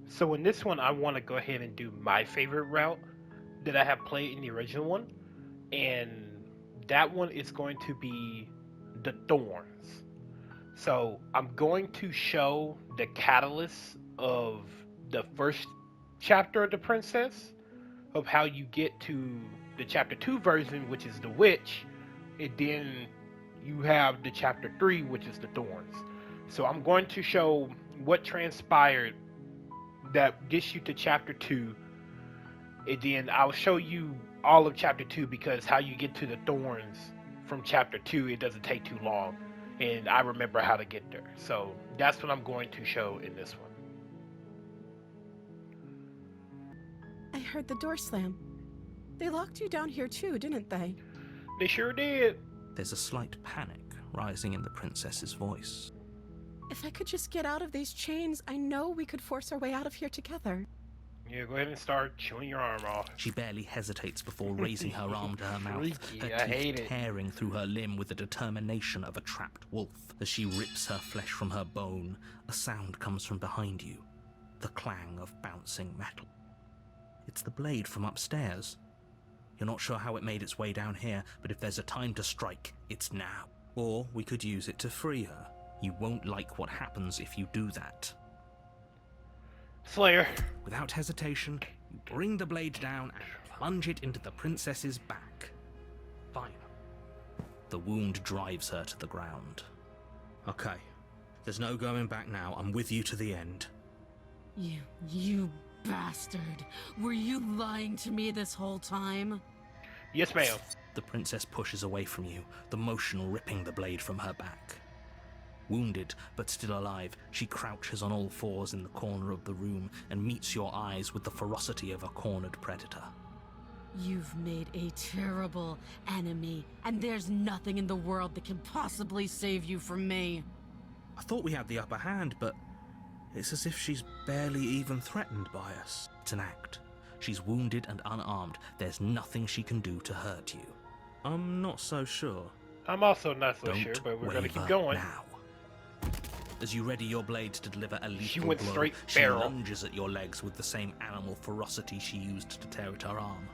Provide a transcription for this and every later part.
So in this one, I want to go ahead and do my favorite route that I have played in the original one, and that one is going to be the Thorns. So I'm going to show the catalyst of the first chapter of the Princess, of how you get to the chapter 2 version, which is the Witch, and then you have the chapter 3, which is the Thorns. So I'm going to show what transpired that gets you to chapter 2, and then I'll show you all of chapter 2, because how you get to the Thorns from chapter 2, it doesn't take too long, and I remember how to get there. So that's what I'm going to show in this one. I heard the door slam. They locked you down here too, didn't they? They sure did. There's a slight panic rising in the princess's voice. If I could just get out of these chains, I know we could force our way out of here together. Yeah, go ahead and start chewing your arm off. She barely hesitates before raising her arm to her mouth, Freaky, her I hate teeth it. tearing through her limb with the determination of a trapped wolf. As she rips her flesh from her bone, a sound comes from behind you, the clang of bouncing metal. It's the blade from upstairs. You're not sure how it made its way down here, but if there's a time to strike, it's now. Or we could use it to free her. You won't like what happens if you do that. Slayer. Without hesitation, you bring the blade down and plunge it into the princess's back. Fine. The wound drives her to the ground. Okay, there's no going back now. I'm with you to the end. You bastard. Were you lying to me this whole time? Yes, ma'am. The princess pushes away from you, the motion ripping the blade from her back. Wounded, but still alive, she crouches on all fours in the corner of the room and meets your eyes with the ferocity of a cornered predator. You've made a terrible enemy, and there's nothing in the world that can possibly save you from me. I thought we had the upper hand, but it's as if she's barely even threatened by us. It's an act. She's wounded and unarmed. There's nothing she can do to hurt you. I'm not so sure. I'm also not so Don't sure, but we're gonna keep waver going. now. As you ready your blade to deliver a She lethal went blow, straight she barrel. lunges at your legs with the same animal ferocity she used to tear at her arm.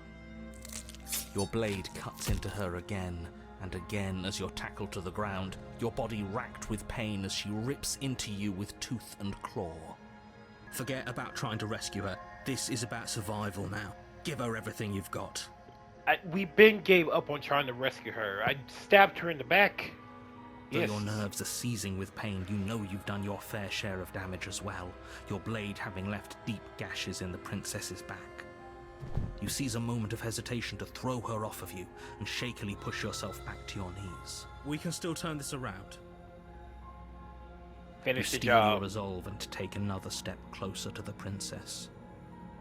Your blade cuts into her again and again as you're tackled to the ground, your body racked with pain as she rips into you with tooth and claw. Forget about trying to rescue her. This is about survival now. Give her everything you've got. We been gave up on trying to rescue her. I stabbed her in the back. Though Yes. your nerves are seizing with pain, you know you've done your fair share of damage as well, your blade having left deep gashes in the princess's back. You seize a moment of hesitation to throw her off of you and shakily push yourself back to your knees. We can still turn this around. Finish You the steel your job. resolve and take another step closer to the princess.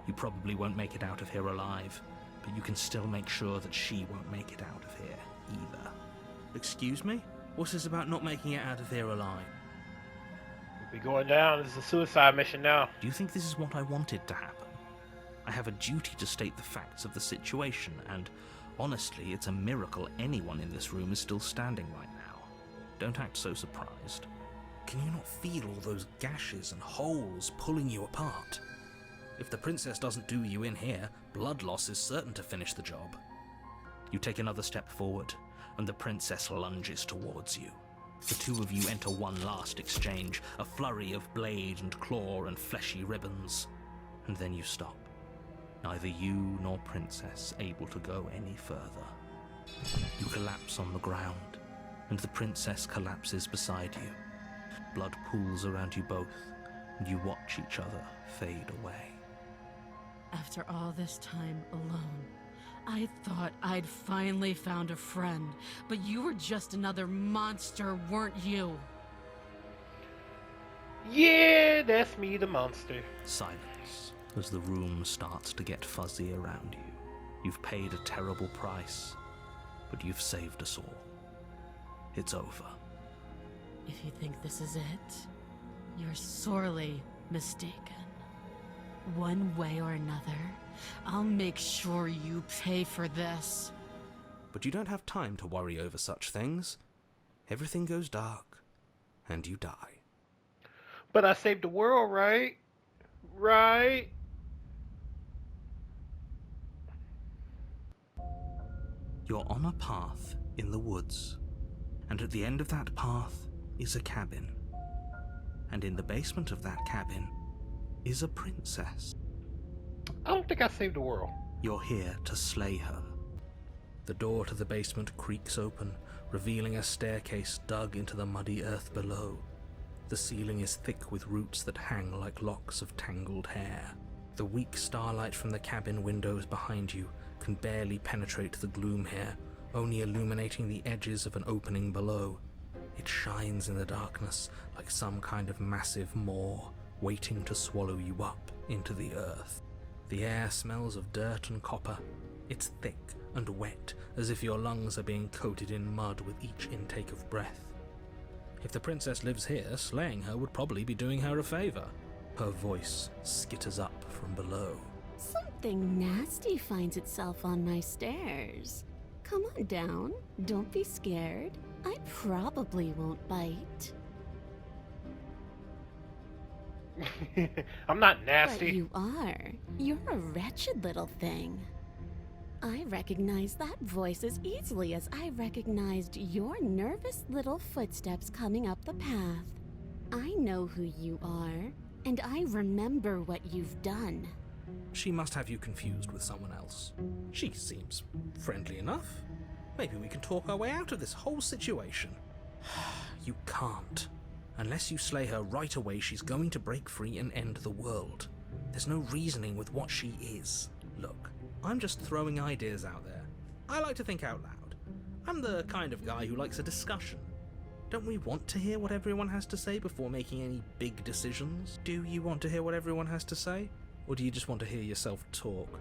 You probably won't make it out of here alive, but you can still make sure that she won't make it out of here either. Excuse me? What's this about not making it out of here alive? We going down. This is a suicide mission now. Do you think this is what I wanted to happen? I have a duty to state the facts of the situation, and honestly, it's a miracle anyone in this room is still standing right now. Don't act so surprised. Can you not feel all those gashes and holes pulling you apart? If the princess doesn't do you in here, blood loss is certain to finish the job. You take another step forward, and the princess lunges towards you. The two of you enter one last exchange, a flurry of blade and claw and fleshy ribbons. And then you stop. Neither you nor princess able to go any further. You collapse on the ground, and the princess collapses beside you. Blood pools around you both, and you watch each other fade away. After all this time alone, I thought I'd finally found a friend, but you were just another monster, weren't you? Yeah, that's me, the monster. Silence as the room starts to get fuzzy around you. You've paid a terrible price, but you've saved us all. It's over. If you think this is it, you're sorely mistaken. One way or another, I'll make sure you pay for this. But you don't have time to worry over such things. Everything goes dark, and you die. But I saved the world, right? Right. You're on a path in the woods, and at the end of that path is a cabin. And in the basement of that cabin is a princess. I don't think I saved the world. You're here to slay her. The door to the basement creaks open, revealing a staircase dug into the muddy earth below. The ceiling is thick with roots that hang like locks of tangled hair. The weak starlight from the cabin windows behind you can barely penetrate the gloom here, only illuminating the edges of an opening below. It shines in the darkness like some kind of massive maw, waiting to swallow you up into the earth. The air smells of dirt and copper. It's thick and wet, as if your lungs are being coated in mud with each intake of breath. If the princess lives here, slaying her would probably be doing her a favor. Her voice skitters up from below. Something nasty finds itself on my stairs. Come on down. Don't be scared. I probably won't bite. I'm not But nasty. you are. You're a wretched little thing. I recognize that voice as easily as I recognized your nervous little footsteps coming up the path. I know who you are, and I remember what you've done. She must have you confused with someone else. She seems friendly enough. Maybe we can talk our way out of this whole situation. You can't. Unless you slay her right away, she's going to break free and end the world. There's no reasoning with what she is. Look, I'm just throwing ideas out there. I like to think out loud. I'm the kind of guy who likes a discussion. Don't we want to hear what everyone has to say before making any big decisions? Do you want to hear what everyone has to say? Or do you just want to hear yourself talk?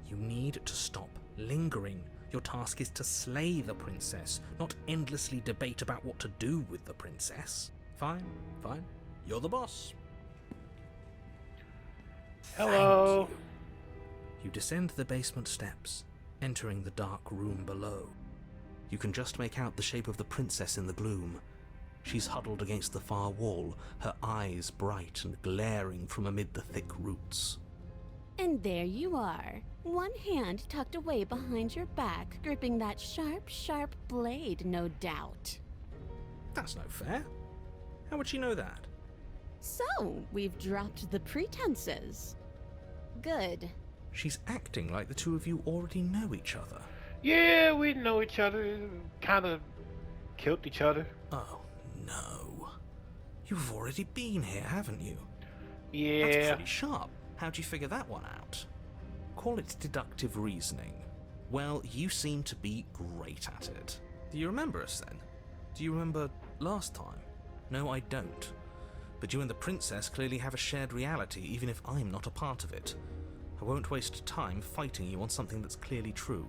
You need to stop lingering. Your task is to slay the princess, not endlessly debate about what to do with the princess. Fine, fine. You're the boss. Hello. Thank you. You descend the basement steps, entering the dark room below. You can just make out the shape of the princess in the gloom. She's huddled against the far wall, her eyes bright and glaring from amid the thick roots. And there you are, one hand tucked away behind your back, gripping that sharp, sharp blade, no doubt. That's no fair. How would she know that? So, we've dropped the pretenses. Good. She's acting like the two of you already know each other. Yeah, we know each other. Kind of killed each other. Oh, no. You've already been here, haven't you? That's Yeah. pretty sharp. How'd you figure that one out? Call it deductive reasoning. Well, you seem to be great at it. Do you remember us then? Do you remember last time? No, I don't. But you and the princess clearly have a shared reality, even if I'm not a part of it. I won't waste time fighting you on something that's clearly true.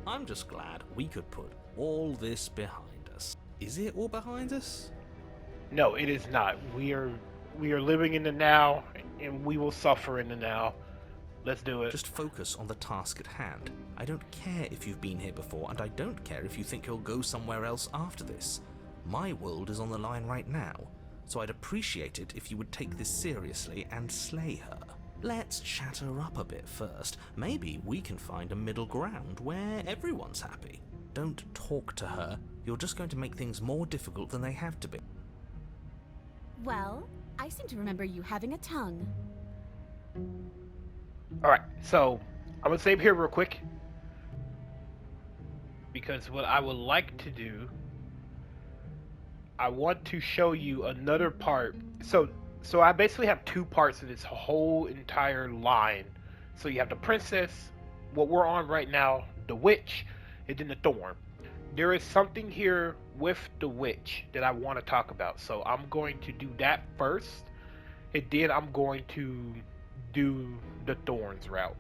I'm just glad we could put all this behind us. Is it all behind us? No, it is not. We are living in the now, and we will suffer in the now. Let's do it. Just focus on the task at hand. I don't care if you've been here before, and I don't care if you think you'll go somewhere else after this. My world is on the line right now, so I'd appreciate it if you would take this seriously and slay her. Let's chat her up a bit first. Maybe we can find a middle ground where everyone's happy. Don't talk to her. You're just going to make things more difficult than they have to be. Well, I seem to remember you having a tongue. Alright, so I'm going to save here real quick. Because what I would like to do, I want to show you another part. So I basically have two parts of this whole entire line. So you have the princess, what we're on right now, the witch, and then the thorn. There is something here with the witch that I want to talk about. So I'm going to do that first, and then I'm going to do the thorns route.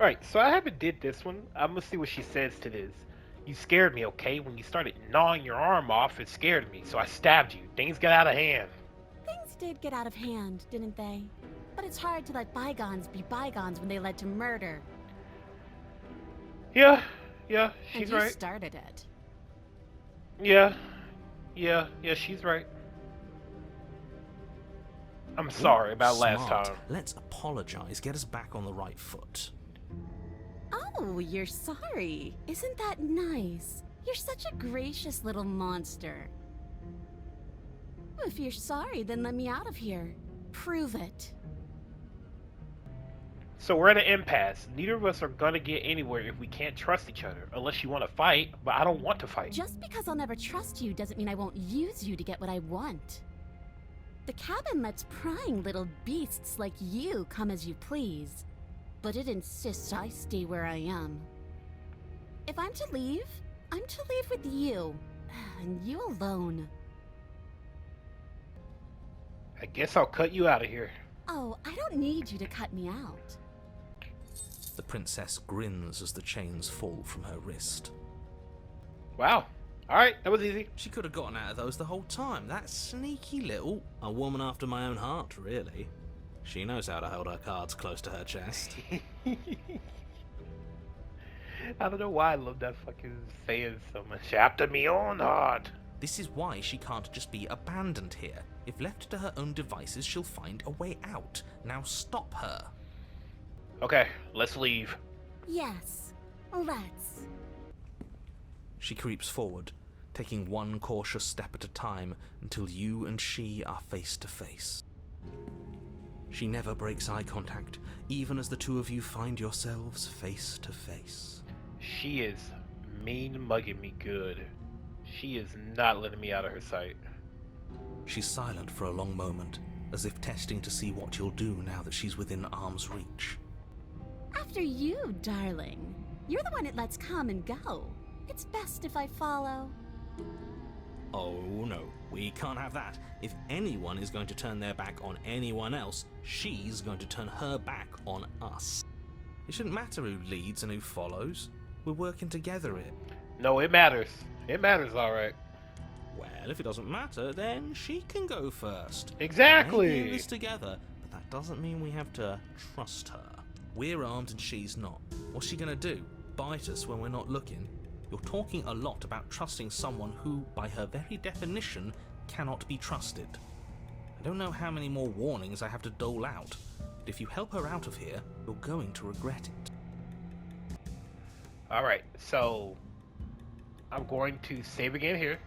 Alright, so I haven't did this one. I'm gonna see what she says to this. You scared me, okay? When you started gnawing your arm off, it scared me, so I stabbed you. Things got out of hand. Things did get out of hand, didn't they? But it's hard to let bygones be bygones when they led to murder. Yeah, she's And you right. started it. Yeah, she's right. I'm sorry about last Smart. time. Let's apologize. Get us back on the right foot. Oh, you're sorry. Isn't that nice? You're such a gracious little monster. If you're sorry, then let me out of here. Prove it. So we're at an impasse. Neither of us are gonna get anywhere if we can't trust each other. Unless you want to fight, but I don't want to fight. Just because I'll never trust you doesn't mean I won't use you to get what I want. The cabin lets prying little beasts like you come as you please, but it insists I stay where I am. If I'm to leave, I'm to leave with you, and you alone. I guess I'll cut you out of here. Oh, I don't need you to cut me out. The princess grins as the chains fall from her wrist. Wow. Alright, that was easy. She could have gotten out of those the whole time. That sneaky little... A woman after my own heart, really. She knows how to hold her cards close to her chest. I don't know why I love that fucking saying so much. After me or not. This is why she can't just be abandoned here. If left to her own devices, she'll find a way out. Now stop her. Okay, let's leave. Yes, let's. She creeps forward, taking one cautious step at a time until you and she are face to face. She never breaks eye contact, even as the two of you find yourselves face to face. She is mean mugging me good. She is not letting me out of her sight. She's silent for a long moment, as if testing to see what you'll do now that she's within arm's reach. After you, darling. You're the one it lets come and go. It's best if I follow. Oh no, we can't have that. If anyone is going to turn their back on anyone else, she's going to turn her back on us. It shouldn't matter who leads and who follows. We're working together here. No, it matters. It matters, alright. Well, if it doesn't matter, then she can go first. Exactly. We're in this together, but that doesn't mean we have to trust her. We're armed and she's not. What's she gonna do? Bite us when we're not looking? You're talking a lot about trusting someone who, by her very definition, cannot be trusted. I don't know how many more warnings I have to dole out, but if you help her out of here, you're going to regret it. Alright, so I'm going to save again here.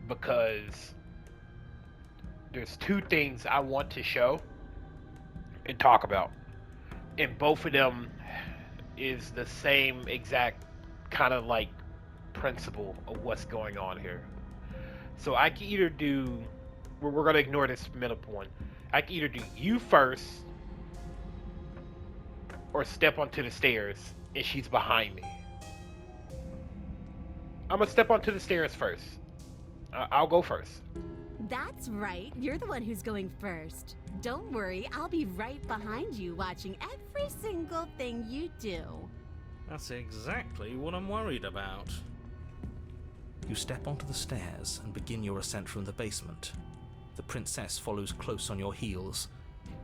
Because there's two things I want to show and talk about. And both of them is the same exact kind of like principle of what's going on here. So I can either do, we're going to ignore this middle one. I can either do you first or step onto the stairs and she's behind me. I'm going to step onto the stairs first. I'll go first. That's right. You're the one who's going first. Don't worry, I'll be right behind you watching every single thing you do. That's exactly what I'm worried about. You step onto the stairs and begin your ascent from the basement. The princess follows close on your heels,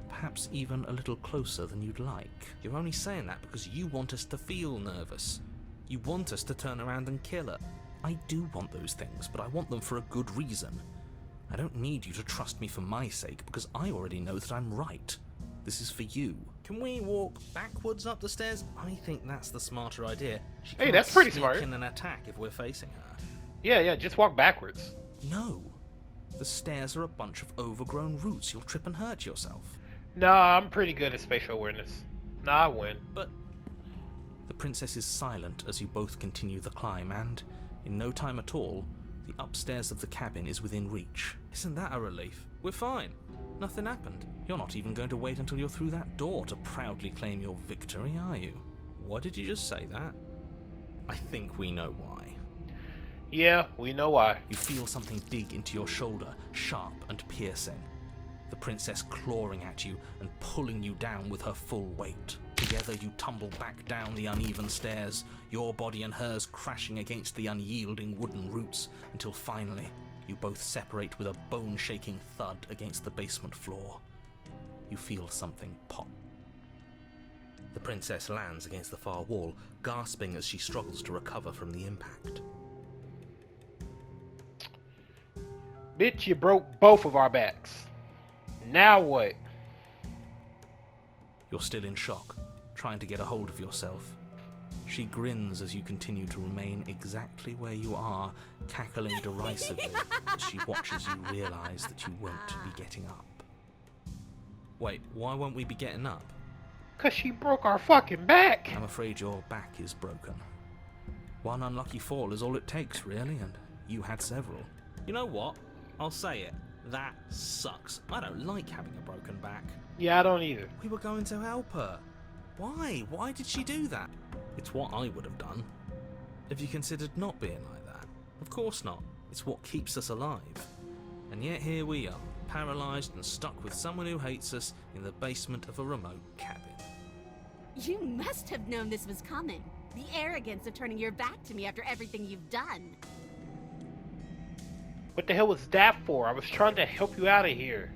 perhaps even a little closer than you'd like. You're only saying that because you want us to feel nervous. You want us to turn around and kill her. I do want those things, but I want them for a good reason. I don't need you to trust me for my sake, because I already know that I'm right. This is for you. Can we walk backwards up the stairs? I think that's the smarter idea. She Hey, can't that's pretty sneak smart. in and attack if we're facing her. Yeah, just walk backwards. No. The stairs are a bunch of overgrown roots. You'll trip and hurt yourself. Nah, I'm pretty good at spatial awareness. Nah, I win. But... The princess is silent as you both continue the climb, and, in no time at all, the upstairs of the cabin is within reach. Isn't that a relief? We're fine. Nothing happened. You're not even going to wait until you're through that door to proudly claim your victory, are you? What did you just say that? I think we know why. Yeah, we know why. You feel something dig into your shoulder, sharp and piercing. The princess clawing at you and pulling you down with her full weight. Together you tumble back down the uneven stairs, your body and hers crashing against the unyielding wooden roots, until finally you both separate with a bone-shaking thud against the basement floor. You feel something pop. The princess lands against the far wall, gasping as she struggles to recover from the impact. Bitch, you broke both of our backs. Now what? You're still in shock, trying to get a hold of yourself. She grins as you continue to remain exactly where you are, cackling derisively as she watches you realise that you won't be getting up. Wait, why won't we be getting up? 'Cause she broke our fucking back. I'm afraid your back is broken. One unlucky fall is all it takes, really, and you had several. You know what? I'll say it. That sucks. I don't like having a broken back. Yeah, I don't either. We were going to help her. Why? Why did she do that? It's what I would have done. Have you considered not being like that? Of course not. It's what keeps us alive. And yet here we are, paralysed and stuck with someone who hates us in the basement of a remote cabin. You must have known this was coming. The arrogance of turning your back to me after everything you've done. What the hell was that for? I was trying to help you out of here.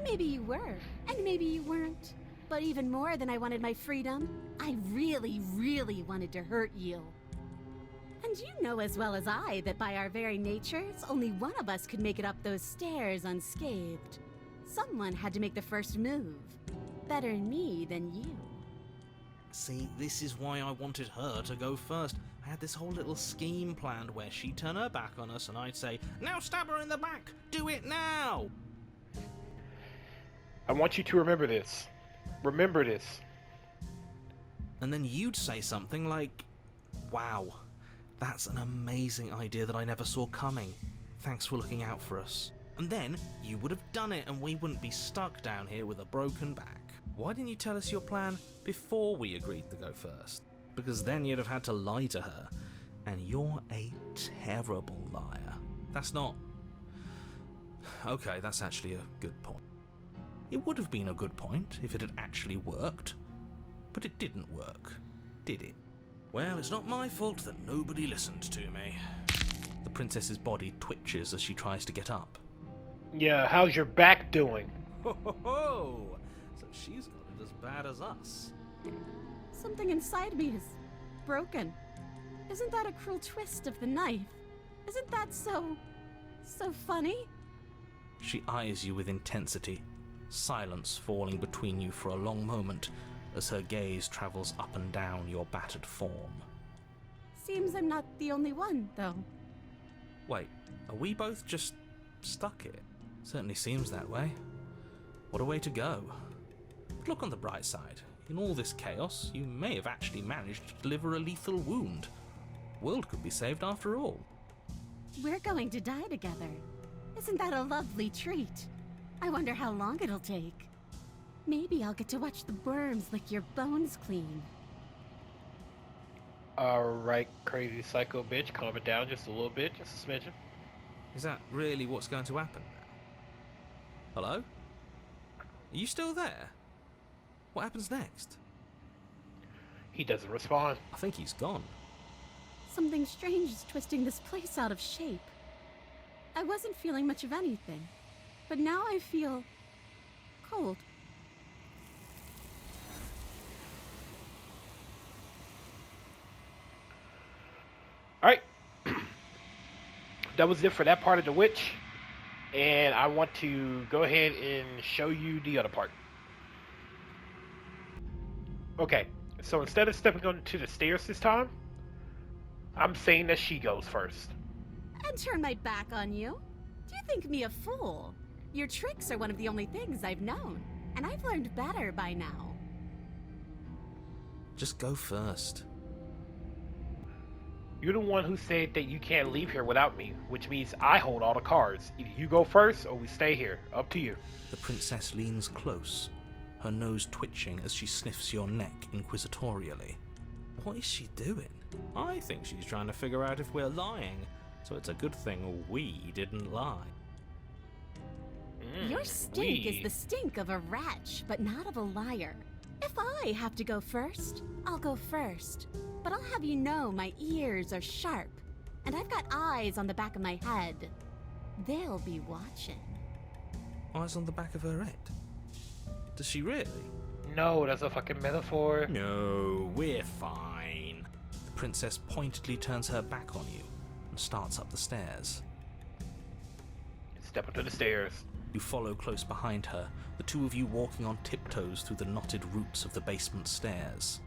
Maybe you were, and maybe you weren't. But even more than I wanted my freedom, I really, really wanted to hurt you. And you know as well as I that by our very natures, only one of us could make it up those stairs unscathed. Someone had to make the first move. Better me than you. See, this is why I wanted her to go first. I had this whole little scheme planned where she'd turn her back on us and I'd say, "Now stab her in the back! Do it now!" I want you to remember this. Remember this. And then you'd say something like, "Wow, that's an amazing idea that I never saw coming. Thanks for looking out for us." And then you would have done it and we wouldn't be stuck down here with a broken back. Why didn't you tell us your plan before we agreed to go first? Because then you'd have had to lie to her. And you're a terrible liar. That's not... Okay, that's actually a good point. It would have been a good point if it had actually worked. But it didn't work, did it? Well, it's not my fault that nobody listened to me. The princess's body twitches as she tries to get up. Yeah, how's your back doing? Ho ho ho! So she's got it as bad as us. Something inside me is broken. Isn't that a cruel twist of the knife? Isn't that so funny? She eyes you with intensity, silence falling between you for a long moment as her gaze travels up and down your battered form. Seems I'm not the only one, though. Wait, are we both just stuck here? Certainly seems that way. What a way to go. But look on the bright side. In all this chaos, you may have actually managed to deliver a lethal wound. The world could be saved after all. We're going to die together. Isn't that a lovely treat? I wonder how long it'll take. Maybe I'll get to watch the worms lick your bones clean. Alright, crazy psycho bitch, calm it down just a little bit, just a smidgen. Is that really what's going to happen now? Hello? Are you still there? What happens next? He doesn't respond. I think he's gone. Something strange is twisting this place out of shape. I wasn't feeling much of anything, but now I feel cold. Alright. That was it for that part of the witch. And I want to go ahead and show you the other part. Okay, so instead of stepping onto the stairs this time, I'm saying that she goes first. And turn my back on you? Do you think me a fool? Your tricks are one of the only things I've known, and I've learned better by now. Just go first. You're the one who said that you can't leave here without me, which means I hold all the cards. Either you go first or we stay here. Up to you. The princess leans close, her nose twitching as she sniffs your neck inquisitorially. What is she doing? I think she's trying to figure out if we're lying, so it's a good thing we didn't lie. Your stink is the stink of a wretch, but not of a liar. If I have to go first, I'll go first. But I'll have you know my ears are sharp, and I've got eyes on the back of my head. They'll be watching. Eyes on the back of her head? Does she really? No, that's a fucking metaphor. No, we're fine. The princess pointedly turns her back on you and starts up the stairs. Step onto the stairs. You follow close behind her, the two of you walking on tiptoes through the knotted roots of the basement stairs.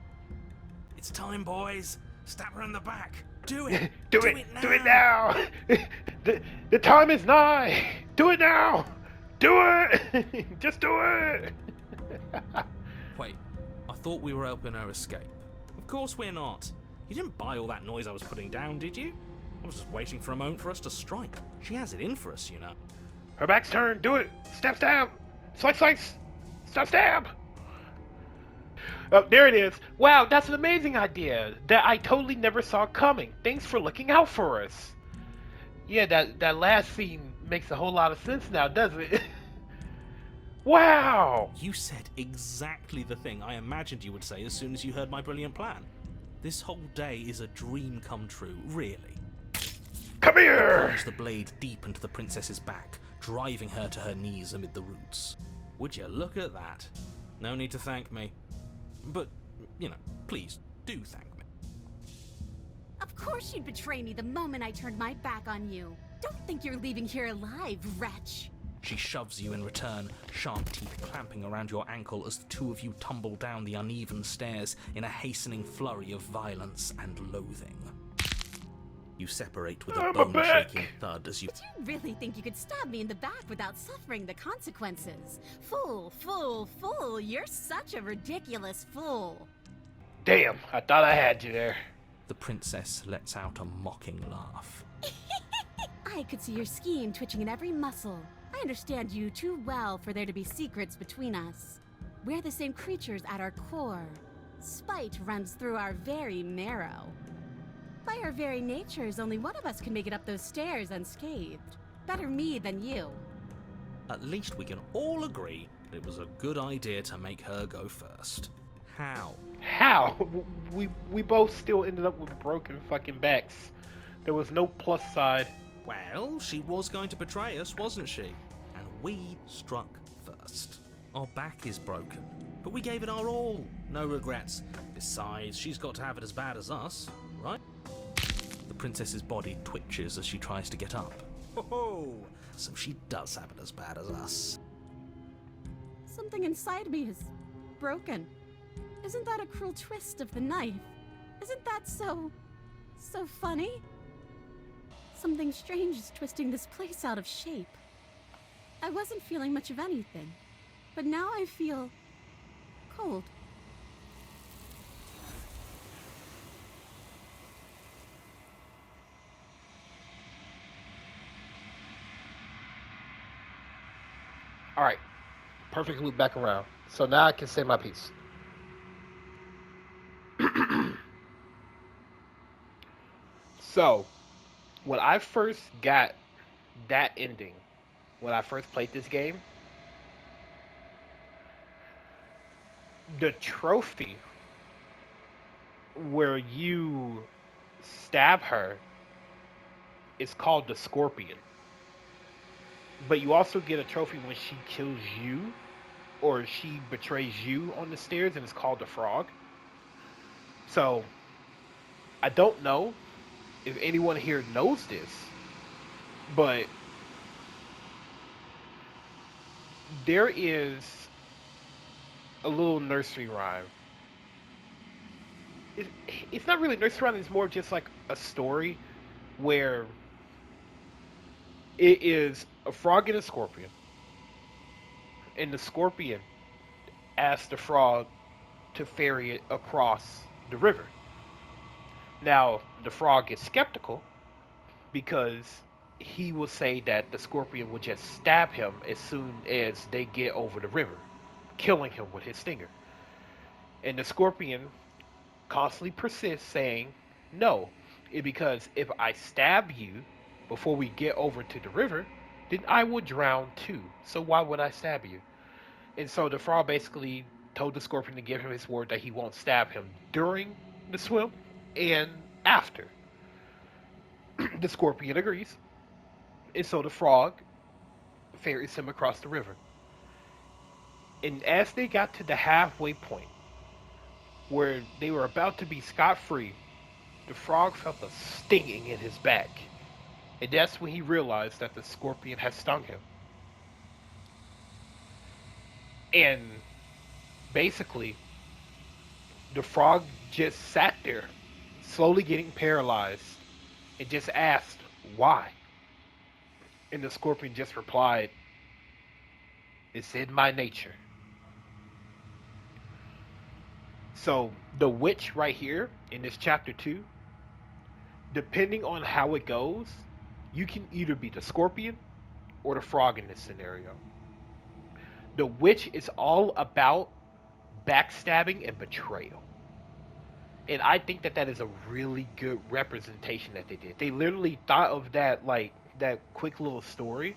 It's time, boys! Stab her in the back! Do it! Do it now! The time is nigh! Do it now! Do it! Just do it! Wait, I thought we were helping her escape. Of course we're not. You didn't buy all that noise I was putting down, did you? I was just waiting for a moment for us to strike. She has it in for us, you know. Her back's turned. Do it! Stab, stab! Slice, slice! Stab, stab! Oh, there it is. Wow, that's an amazing idea that I totally never saw coming. Thanks for looking out for us. Yeah, that last scene makes a whole lot of sense now, doesn't it? Wow! You said exactly the thing I imagined you would say as soon as you heard my brilliant plan. This whole day is a dream come true, really. Come here! Plunge the blade deep into the princess's back, driving her to her knees amid the roots. Would you look at that? No need to thank me. But, you know, please, do thank me. Of course you'd betray me the moment I turned my back on you. Don't think you're leaving here alive, wretch. She shoves you in return, sharp teeth clamping around your ankle as the two of you tumble down the uneven stairs in a hastening flurry of violence and loathing. You separate with a bone-shaking thud as you... Did you really think you could stab me in the back without suffering the consequences? Fool, fool, fool, you're such a ridiculous fool. Damn, I thought I had you there. The princess lets out a mocking laugh. I could see your scheme twitching in every muscle. I understand you too well for there to be secrets between us. We're the same creatures at our core. Spite runs through our very marrow. By our very natures, only one of us can make it up those stairs unscathed. Better me than you. At least we can all agree that it was a good idea to make her go first. How? How? We both still ended up with broken fucking backs. There was no plus side. Well, she was going to betray us, wasn't she? And we struck first. Our back is broken, but we gave it our all. No regrets. Besides, she's got to have it as bad as us, right? The princess's body twitches as she tries to get up. Ho-ho! So she does have it as bad as us. Something inside me is broken. Isn't that a cruel twist of the knife? Isn't that so funny? Something strange is twisting this place out of shape. I wasn't feeling much of anything, but now I feel cold. Alright, perfect loop back around. So now I can say my piece. So, when I first got that ending, when I first played this game, the trophy where you stab her is called the Scorpion. But you also get a trophy when she kills you, or she betrays you on the stairs, and it's called the Frog. So, I don't know if anyone here knows this, but there is a little nursery rhyme. It's not really nursery rhyme, it's more just like a story where it is a frog and a scorpion. And the scorpion asks the frog to ferry it across the river. Now, the frog is skeptical because he will say that the scorpion will just stab him as soon as they get over the river, killing him with his stinger. And the scorpion constantly persists, saying, no, because if I stab you before we get over to the river, then I will drown too. So why would I stab you? And so the frog basically told the scorpion to give him his word that he won't stab him during the swim and after. The scorpion agrees. And so the frog ferries him across the river. And as they got to the halfway point, where they were about to be scot-free, the frog felt a stinging in his back. And that's when he realized that the scorpion had stung him. And basically, the frog just sat there, slowly getting paralyzed, and just asked, why? And the scorpion just replied, it's in my nature. So, the witch right here in this chapter 2, depending on how it goes, you can either be the scorpion or the frog in this scenario. The witch is all about backstabbing and betrayal. And I think that that is a really good representation that they did. They literally thought of that, like, that quick little story.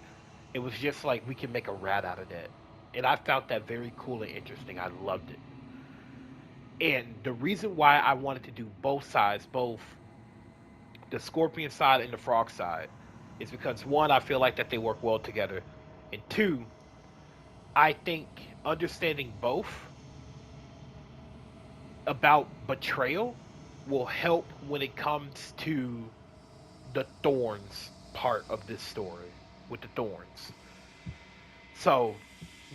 It was just like, we can make a rat out of that. And I found that very cool and interesting. I loved it. And the reason why I wanted to do both sides, both the scorpion side and the frog side, is because one, I feel like that they work well together. And two, I think understanding both about betrayal will help when it comes to the thorns part of this story with the thorns. So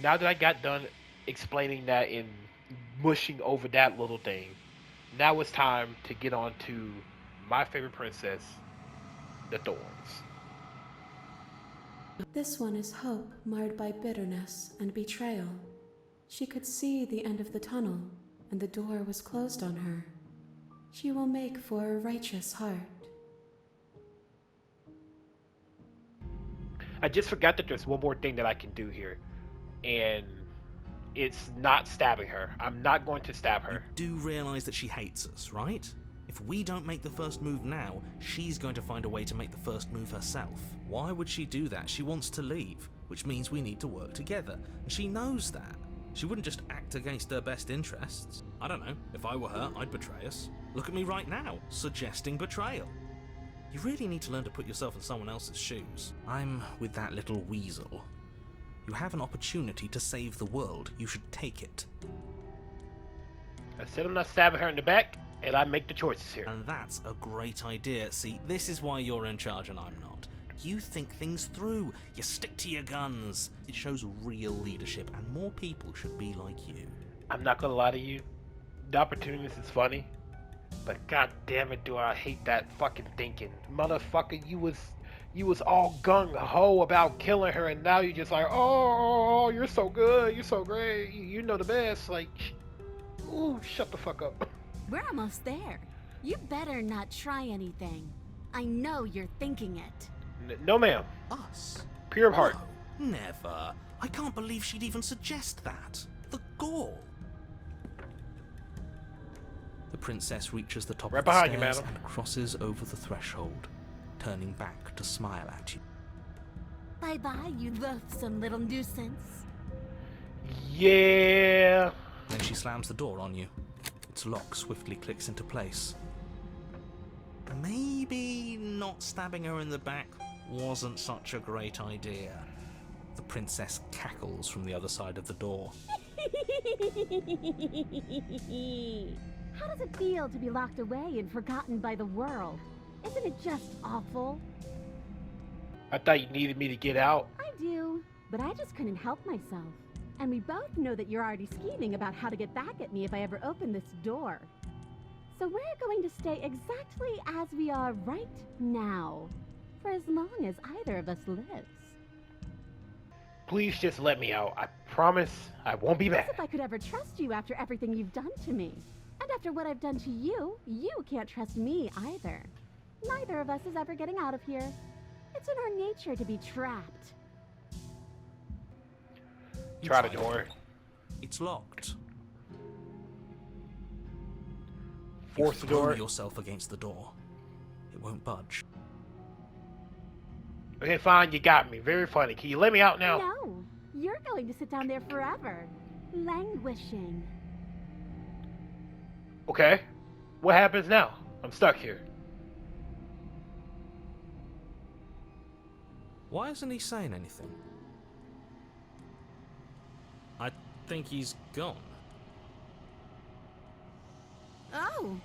now that I got done explaining that and mushing over that little thing, now it's time to get on to my favorite princess, the thorns. This one is hope marred by bitterness and betrayal. She could see the end of the tunnel, and the door was closed on her. She will make for a righteous heart. I just forgot that there's one more thing that I can do here, and it's not stabbing her. I'm not going to stab her. You do realize that she hates us, right? If we don't make the first move now, she's going to find a way to make the first move herself. Why would she do that? She wants to leave, which means we need to work together, and she knows that. She wouldn't just act against her best interests. I don't know, if I were her, I'd betray us. Look at me right now, suggesting betrayal. You really need to learn to put yourself in someone else's shoes. I'm with that little weasel. You have an opportunity to save the world. You should take it. I said I'm not stabbing her in the back, and I make the choices here. And that's a great idea. See, this is why you're in charge and I'm not. You think things through. You stick to your guns. It shows real leadership, and more people should be like you. I'm not gonna lie to you. The opportunist is funny, but god damn it, do I hate that fucking thinking. Motherfucker, you was all gung ho about killing her, and now you're just like, oh, you're so good, you're so great, you know the best. Like, ooh, shut the fuck up. We're almost there. You better not try anything. I know you're thinking it. No, ma'am. Us? Pure of heart. No, never. I can't believe she'd even suggest that. The gall. The princess reaches the top Right of the behind you, stairs madam. and crosses over the threshold, turning back to smile at you. Bye-bye, you loathsome little nuisance. Yeah. Then she slams the door on you. Its lock swiftly clicks into place. Maybe not stabbing her in the back wasn't such a great idea. The princess cackles from the other side of the door. How does it feel to be locked away and forgotten by the world? Isn't it just awful? I thought you needed me to get out. I do, but I just couldn't help myself. And we both know that you're already scheming about how to get back at me if I ever open this door. So we're going to stay exactly as we are right now, for as long as either of us lives. Please just let me out. I promise I won't be As back. if I could ever trust you after everything you've done to me. And after what I've done to you, you can't trust me either. Neither of us is ever getting out of here. It's in our nature to be trapped. Try the door. It's locked. Force the Throw door. yourself against the door. It won't budge. Okay, fine, you got me. Very funny. Can you let me out now? No, you're going to sit down there forever, languishing. Okay. What happens now? I'm stuck here. Why isn't he saying anything? I think he's gone. Oh,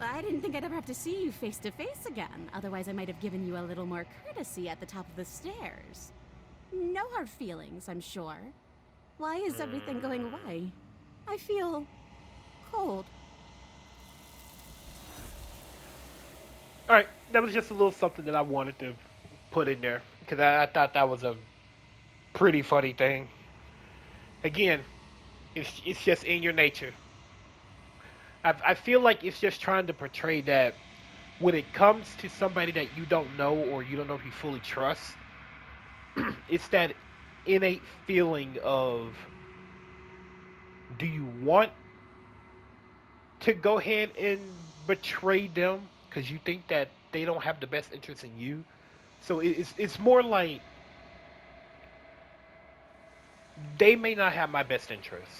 I didn't think I'd ever have to see you face to face again. Otherwise, I might have given you a little more courtesy at the top of the stairs. No hard feelings, I'm sure. Why is everything going away? I feel cold. Alright, that was just a little something that I wanted to put in there. Because I thought that was a pretty funny thing. Again, it's just in your nature. I feel like it's just trying to portray that when it comes to somebody that you don't know or you don't know if you fully trust, it's that innate feeling of, do you want to go ahead and betray them because you think that they don't have the best interest in you? So it's more like they may not have my best interest.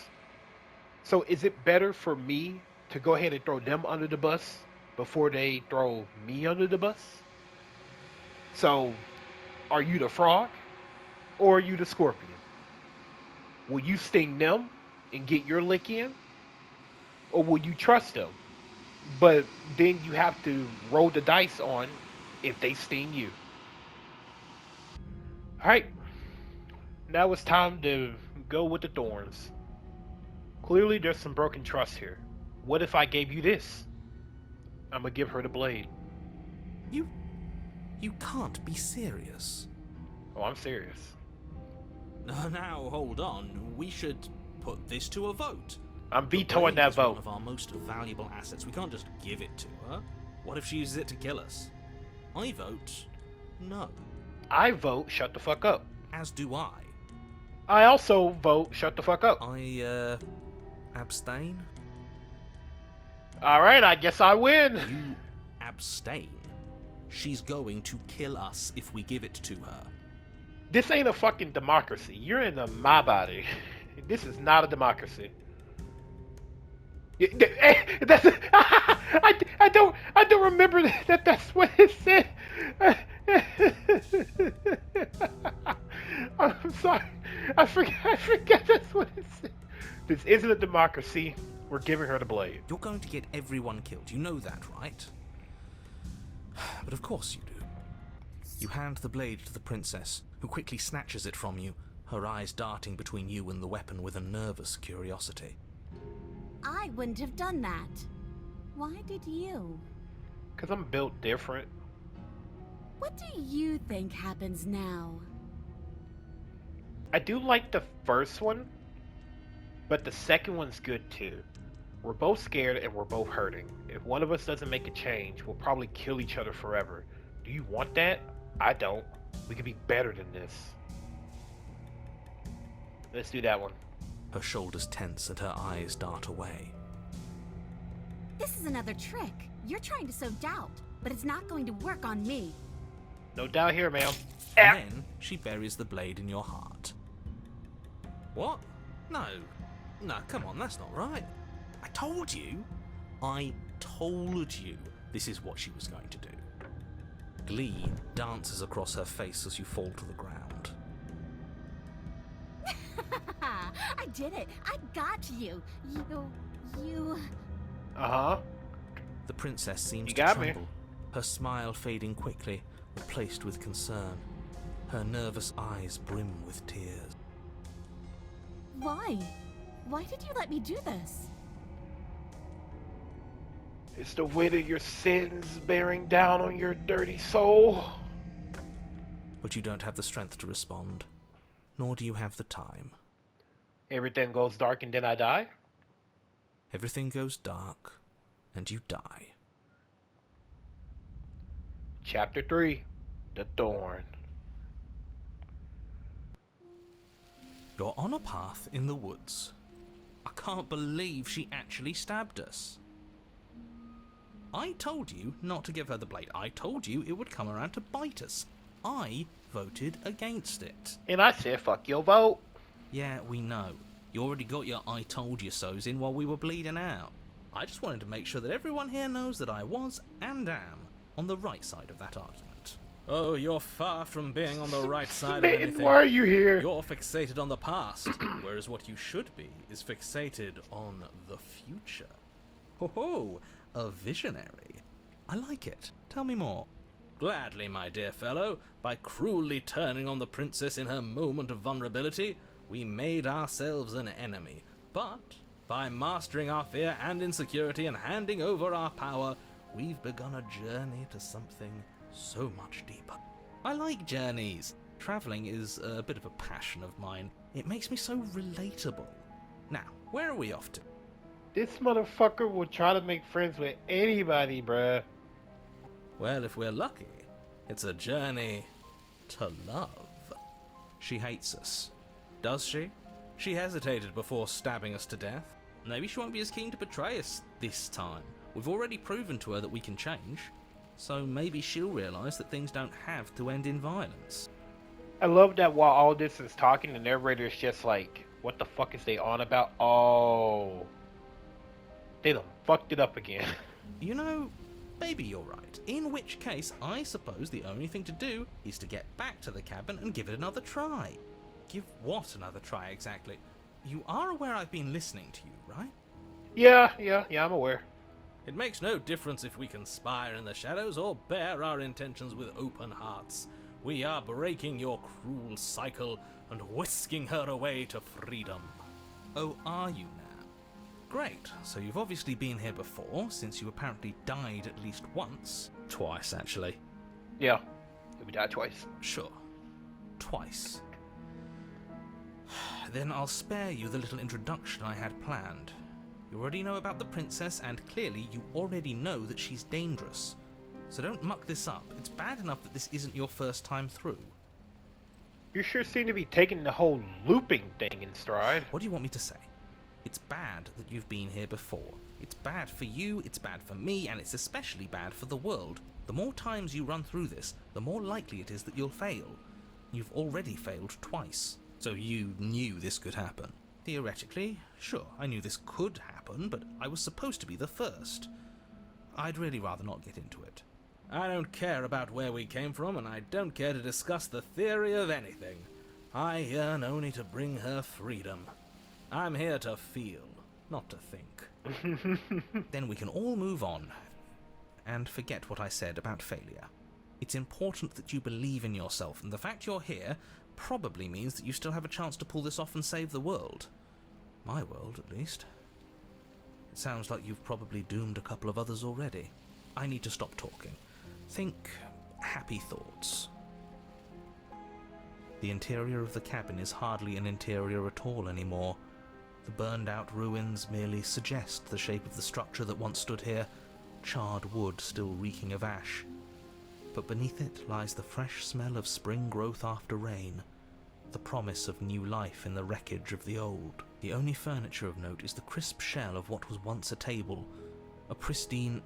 So is it better for me to go ahead and throw them under the bus before they throw me under the bus? So are you the frog or are you the scorpion? Will you sting them and get your lick in? Or will you trust them? But then you have to roll the dice on if they sting you. Alright. Now it's time to go with the thorns. Clearly there's some broken trust here. What if I gave you this? I'm gonna give her the blade. You can't be serious. Oh, I'm serious. Now, hold on. We should put this to a vote. I'm The vetoing blade that is one vote. of our most valuable assets. We can't just give it to her. What if she uses it to kill us? I vote no. I vote shut the fuck up. As do I. I also vote shut the fuck up. I abstain. Alright, I guess I win. You abstain. She's going to kill us if we give it to her. This ain't a fucking democracy. You're in my body. This is not a democracy. That's, I don't remember that that's what it said. I'm sorry. I forgot that's what it said. This isn't a democracy. We're giving her the blade. You're going to get everyone killed. You know that, right? But of course you do. You hand the blade to the princess, who quickly snatches it from you, her eyes darting between you and the weapon with a nervous curiosity. I wouldn't have done that. Why did you? Because I'm built different. What do you think happens now? I do like the first one, but the second one's good too. We're both scared and we're both hurting. If one of us doesn't make a change, we'll probably kill each other forever. Do you want that? I don't. We could be better than this. Let's do that one. Her shoulders tense and her eyes dart away. This is another trick. You're trying to sow doubt, but it's not going to work on me. No doubt here, ma'am. And then she buries the blade in your heart. What? No, come on, that's not right. I told you this is what she was going to do. Glee dances across her face as you fall to the ground. I did it. I got you. You... Uh-huh. The princess seems You to got me. tremble, her smile fading quickly, replaced with concern. Her nervous eyes brim with tears. Why? Why did you let me do this? It's the weight of your sins bearing down on your dirty soul. But you don't have the strength to respond, nor do you have the time. Everything goes dark and then I die? Everything goes dark, and you die. Chapter 3. The Thorn. You're on a path in the woods. I can't believe she actually stabbed us. I told you not to give her the blade. I told you it would come around to bite us. I voted against it. And I said, fuck your vote. Yeah, we know. You already got your I told you so's in while we were bleeding out. I just wanted to make sure that everyone here knows that I was, and am, on the right side of that argument. Oh, you're far from being on the right side of Man, anything. why are you here? You're fixated on the past, whereas what you should be is fixated on the future. Ho ho! A visionary? I like it. Tell me more. Gladly, my dear fellow. By cruelly turning on the princess in her moment of vulnerability, we made ourselves an enemy. But by mastering our fear and insecurity and handing over our power, we've begun a journey to something so much deeper. I like journeys. Traveling is a bit of a passion of mine. It makes me so relatable. Now, where are we off to? This motherfucker will try to make friends with anybody, bruh. Well, if we're lucky, it's a journey to love. She hates us. Does she? She hesitated before stabbing us to death. Maybe she won't be as keen to betray us this time. We've already proven to her that we can change. So maybe she'll realise that things don't have to end in violence. I love that while all this is talking, the narrator is just like, what the fuck is they on about? Oh. They done fucked it up again. You know, maybe you're right. In which case, I suppose the only thing to do is to get back to the cabin and give it another try. Give what another try exactly? You are aware I've been listening to you, right? Yeah, I'm aware. It makes no difference if we conspire in the shadows or bear our intentions with open hearts. We are breaking your cruel cycle and whisking her away to freedom. Oh, are you now? Great, so you've obviously been here before, since you apparently died at least once. Twice, actually. Yeah, we died twice. Sure. Twice. Then I'll spare you the little introduction I had planned. You already know about the princess, and clearly you already know that she's dangerous. So don't muck this up. It's bad enough that this isn't your first time through. You sure seem to be taking the whole looping thing in stride. What do you want me to say? It's bad that you've been here before. It's bad for you, it's bad for me, and it's especially bad for the world. The more times you run through this, the more likely it is that you'll fail. You've already failed twice. So you knew this could happen. Theoretically, sure, I knew this could happen, but I was supposed to be the first. I'd really rather not get into it. I don't care about where we came from, and I don't care to discuss the theory of anything. I yearn only to bring her freedom. I'm here to feel, not to think. Then we can all move on, and forget what I said about failure. It's important that you believe in yourself, and the fact you're here probably means that you still have a chance to pull this off and save the world. My world, at least. It sounds like you've probably doomed a couple of others already. I need to stop talking. Think happy thoughts. The interior of the cabin is hardly an interior at all anymore. The burned-out ruins merely suggest the shape of the structure that once stood here, charred wood still reeking of ash. But beneath it lies the fresh smell of spring growth after rain, the promise of new life in the wreckage of the old. The only furniture of note is the crisp shell of what was once a table, a pristine...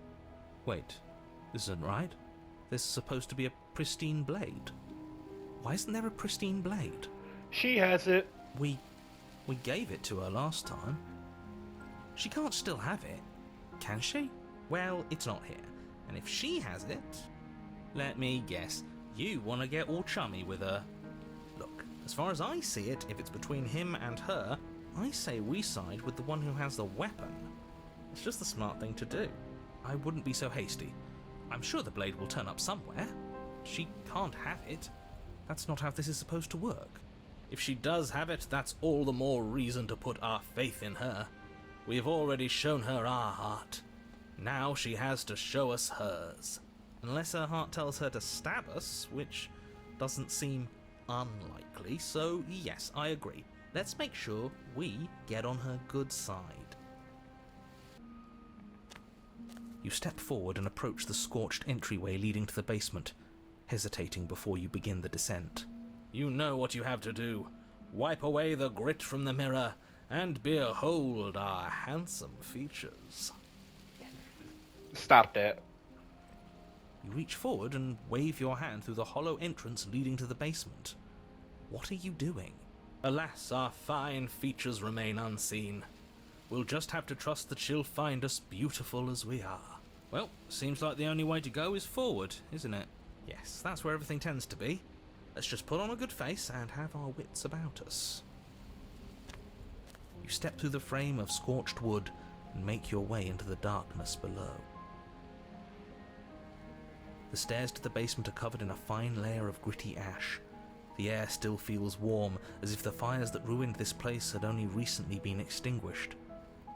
Wait, this isn't right. There's supposed to be a pristine blade. Why isn't there a pristine blade? She has it. We gave it to her last time. She can't still have it, can she? Well, it's not here, and if she has it... Let me guess, you want to get all chummy with her. Look, as far as I see it, if it's between him and her, I say we side with the one who has the weapon. It's just the smart thing to do. I wouldn't be so hasty. I'm sure the blade will turn up somewhere. She can't have it. That's not how this is supposed to work. If she does have it, that's all the more reason to put our faith in her. We've already shown her our heart. Now she has to show us hers. Unless her heart tells her to stab us, which doesn't seem unlikely, so yes, I agree. Let's make sure we get on her good side. You step forward and approach the scorched entryway leading to the basement, hesitating before you begin the descent. You know what you have to do. Wipe away the grit from the mirror, and behold our handsome features. Stop that. You reach forward and wave your hand through the hollow entrance leading to the basement. What are you doing? Alas, our fine features remain unseen. We'll just have to trust that she'll find us beautiful as we are. Well, seems like the only way to go is forward, isn't it? Yes, that's where everything tends to be. Let's just put on a good face and have our wits about us. You step through the frame of scorched wood and make your way into the darkness below. The stairs to the basement are covered in a fine layer of gritty ash. The air still feels warm, as if the fires that ruined this place had only recently been extinguished.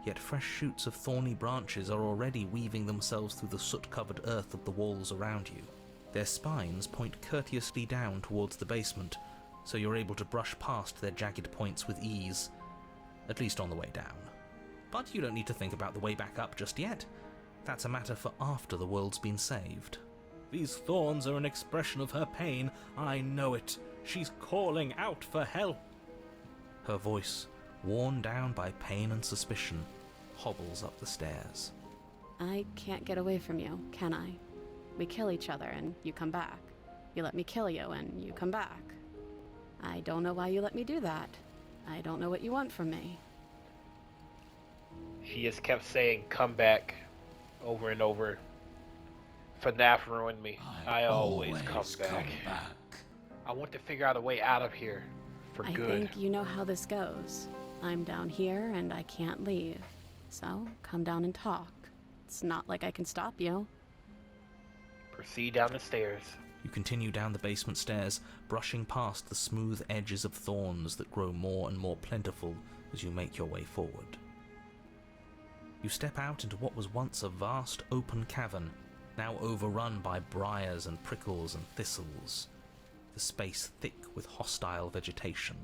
Yet fresh shoots of thorny branches are already weaving themselves through the soot-covered earth of the walls around you. Their spines point courteously down towards the basement, so you're able to brush past their jagged points with ease, at least on the way down. But you don't need to think about the way back up just yet. That's a matter for after the world's been saved. These thorns are an expression of her pain. I know it. She's calling out for help. Her voice, worn down by pain and suspicion, hobbles up the stairs. I can't get away from you, can I? We kill each other and you come back. You let me kill you and you come back. I don't know why you let me do that. I don't know what you want from me. She just kept saying, come back, over and over. FNAF ruined me. I always come back. I want to figure out a way out of here, for good. I think you know how this goes. I'm down here and I can't leave. So, come down and talk. It's not like I can stop you. Proceed down the stairs. You continue down the basement stairs, brushing past the smooth edges of thorns that grow more and more plentiful as you make your way forward. You step out into what was once a vast open cavern, now overrun by briars and prickles and thistles, the space thick with hostile vegetation.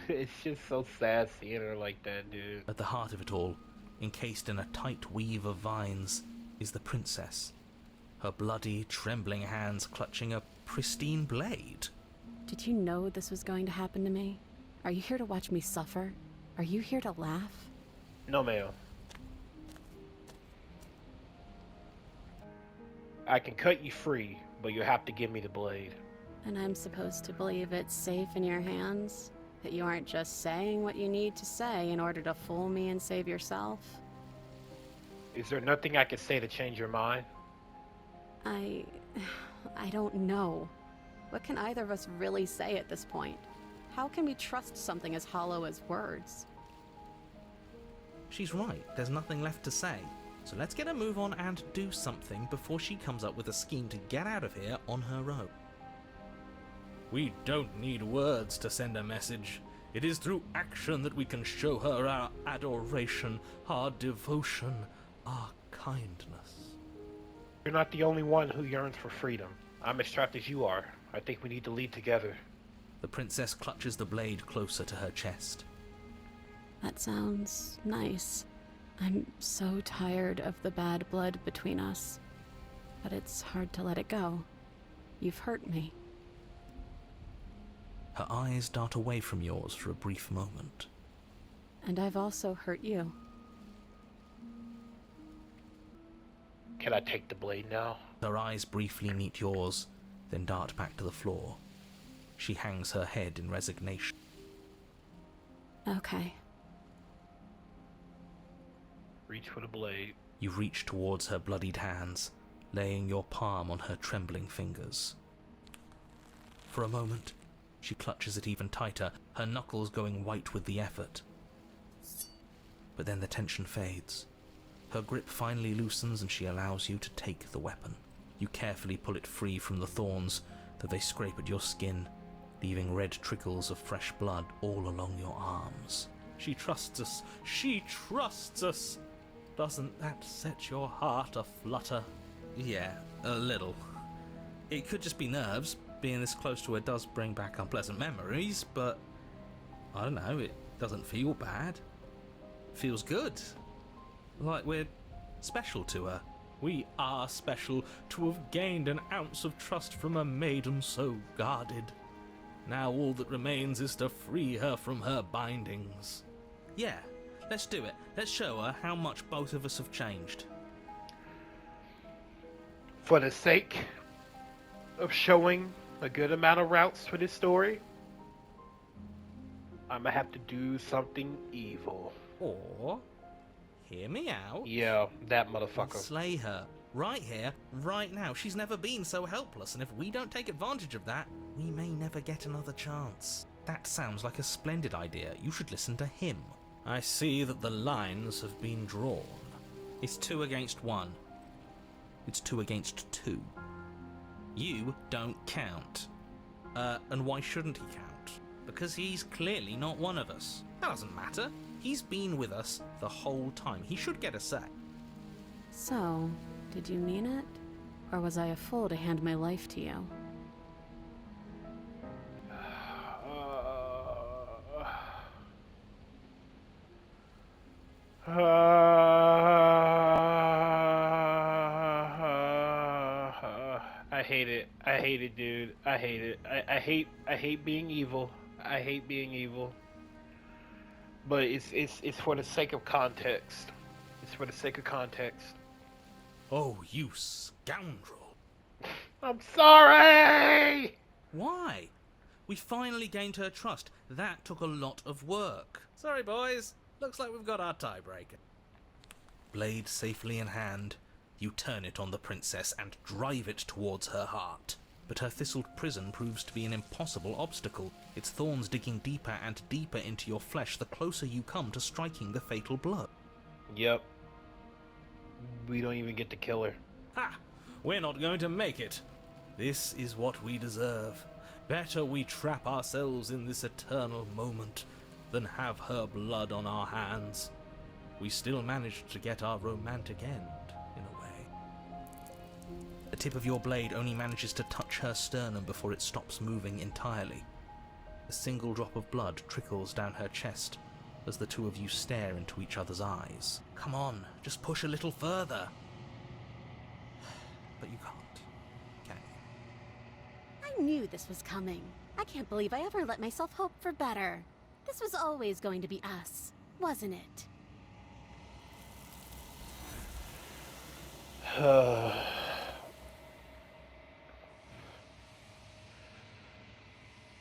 It's just so sad seeing her like that, dude. At the heart of it all, encased in a tight weave of vines, is the princess, her bloody, trembling hands clutching a pristine blade. Did you know this was going to happen to me? Are you here to watch me suffer? Are you here to laugh? No, ma'am. I can cut you free, but you have to give me the blade. And I'm supposed to believe it's safe in your hands? That you aren't just saying what you need to say in order to fool me and save yourself? Is there nothing I can say to change your mind? I don't know. What can either of us really say at this point? How can we trust something as hollow as words? She's right, there's nothing left to say. So let's get a move on and do something before she comes up with a scheme to get out of here on her own. We don't need words to send a message. It is through action that we can show her our adoration, our devotion, our kindness. You're not the only one who yearns for freedom. I'm as trapped as you are. I think we need to lead together. The princess clutches the blade closer to her chest. That sounds nice. I'm so tired of the bad blood between us. But it's hard to let it go. You've hurt me. Her eyes dart away from yours for a brief moment. And I've also hurt you. Can I take the blade now? Her eyes briefly meet yours, then dart back to the floor. She hangs her head in resignation. Okay. Reach for the blade. You reach towards her bloodied hands, laying your palm on her trembling fingers. For a moment, she clutches it even tighter, her knuckles going white with the effort. But then the tension fades. Her grip finally loosens and she allows you to take the weapon. You carefully pull it free from the thorns, though they scrape at your skin, leaving red trickles of fresh blood all along your arms. She trusts us. She trusts us. Doesn't that set your heart aflutter? Yeah, a little. It could just be nerves. Being this close to her does bring back unpleasant memories, but I don't know, it doesn't feel bad. It feels good. Like we're special to her. We are special to have gained an ounce of trust from a maiden so guarded. Now all that remains is to free her from her bindings. Yeah, let's do it. Let's show her how much both of us have changed. For the sake of showing a good amount of routes for this story, I'm gonna have to do something evil. Or, hear me out. Yeah, that And motherfucker. slay her. Right here, right now. She's never been so helpless, and if we don't take advantage of that, we may never get another chance. That sounds like a splendid idea. You should listen to him. I see that the lines have been drawn. It's 2 against 1. It's 2 against 2. You don't count. And why shouldn't he count? Because he's clearly not one of us. That doesn't matter. He's been with us the whole time. He should get a say. So, did you mean it? Or was I a fool to hand my life to you? I hate it. I hate it, dude. I hate it. I hate being evil. I hate being evil. But it's for the sake of context. It's for the sake of context. Oh, you scoundrel. I'm sorry! Why? We finally gained her trust. That took a lot of work. Sorry, boys. Looks like we've got our tiebreaker. Blade safely in hand, you turn it on the princess and drive it towards her heart. But her thistled prison proves to be an impossible obstacle, its thorns digging deeper and deeper into your flesh the closer you come to striking the fatal blow. Yep. We don't even get to kill her. Ha! We're not going to make it. This is what we deserve. Better we trap ourselves in this eternal moment than have her blood on our hands. We still managed to get our romantic end, in a way. The tip of your blade only manages to touch her sternum before it stops moving entirely. A single drop of blood trickles down her chest as the two of you stare into each other's eyes. Come on, just push a little further. But you can't, can you? I knew this was coming. I can't believe I ever let myself hope for better. This was always going to be us, wasn't it?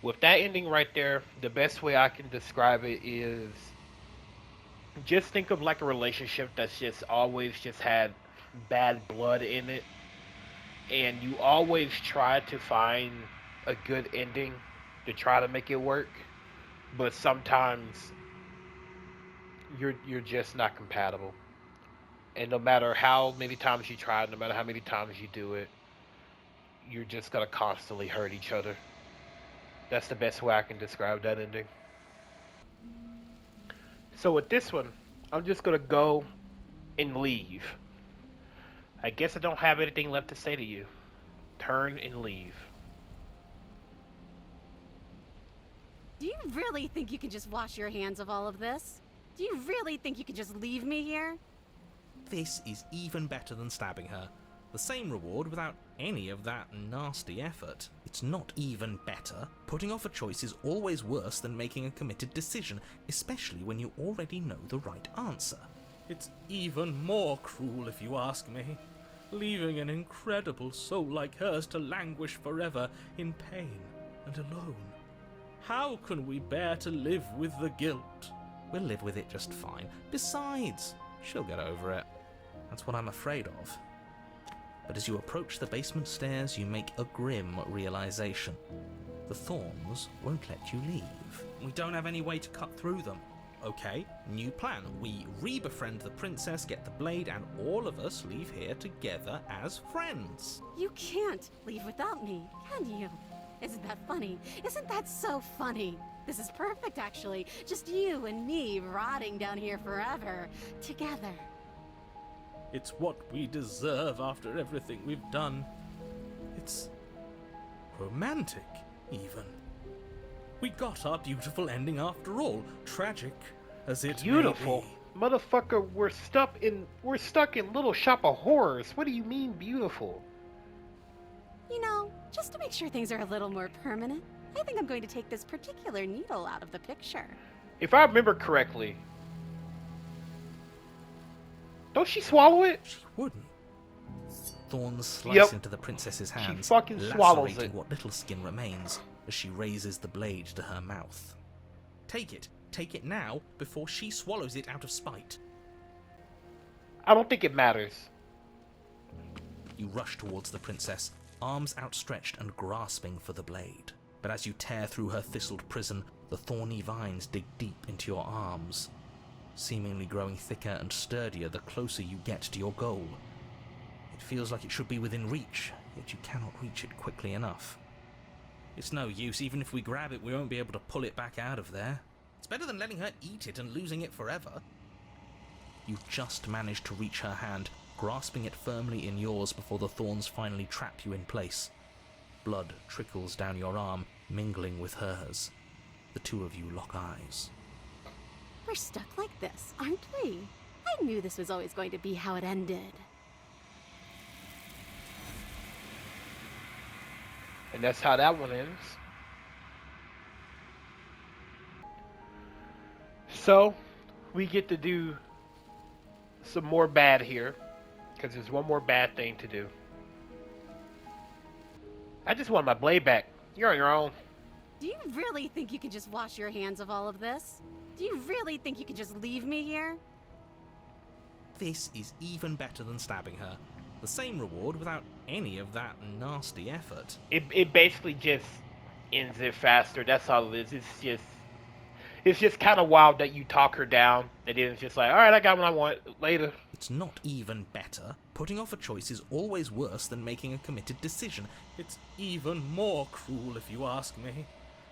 With that ending right there, the best way I can describe it is just think of like a relationship that's just always just had bad blood in it, and you always try to find a good ending to try to make it work, but sometimes you're just not compatible. And no matter how many times you try, no matter how many times you do it, you're just gonna constantly hurt each other. That's the best way I can describe that ending. So with this one, I'm just gonna go and leave. I guess I don't have anything left to say to you. Turn and leave. Do you really think you can just wash your hands of all of this? Do you really think you can just leave me here? This is even better than stabbing her. The same reward without any of that nasty effort. It's not even better. Putting off a choice is always worse than making a committed decision, especially when you already know the right answer. It's even more cruel if you ask me. Leaving an incredible soul like hers to languish forever in pain and alone. How can we bear to live with the guilt? We'll live with it just fine. Besides, she'll get over it. That's what I'm afraid of. But as you approach the basement stairs, you make a grim realization. The thorns won't let you leave. We don't have any way to cut through them. Okay, new plan. We re-befriend the princess, get the blade, and all of us leave here together as friends. You can't leave without me, can you? Isn't that funny? Isn't that so funny? This is perfect, actually. Just you and me rotting down here forever, together. It's what we deserve after everything we've done. It's romantic, even. We got our beautiful ending after all, tragic as it Beautiful? may be. Motherfucker, we're stuck in Little Shop of Horrors. What do you mean beautiful? You know, just to make sure things are a little more permanent, I think I'm going to take this particular needle out of the picture. If I remember correctly, don't she swallow it? She wouldn't. Thorns slice Yep. into the princess's hands, fucking swallows lacerating it. what little skin remains as she raises the blade to her mouth. Take it now, before she swallows it out of spite. I don't think it matters. You rush towards the princess, arms outstretched and grasping for the blade. But as you tear through her thistled prison, the thorny vines dig deep into your arms, seemingly growing thicker and sturdier the closer you get to your goal. It feels like it should be within reach, yet you cannot reach it quickly enough. It's no use. Even if we grab it, we won't be able to pull it back out of there. It's better than letting her eat it and losing it forever. You just manage to reach her hand, grasping it firmly in yours before the thorns finally trap you in place. Blood trickles down your arm, mingling with hers. The two of you lock eyes. We're stuck like this, aren't we? I knew this was always going to be how it ended. And that's how that one ends. So, we get to do some more bad here, because there's one more bad thing to do. I just want my blade back. You're on your own. Do you really think you can just wash your hands of all of this? Do you really think you can just leave me here? This is even better than stabbing her. The same reward without any of that nasty effort. It basically just ends it faster. That's all it is. It's just kind of wild that you talk her down, and then it's just like, all right, I got what I want. Later. It's not even better. Putting off a choice is always worse than making a committed decision. It's even more cruel, if you ask me.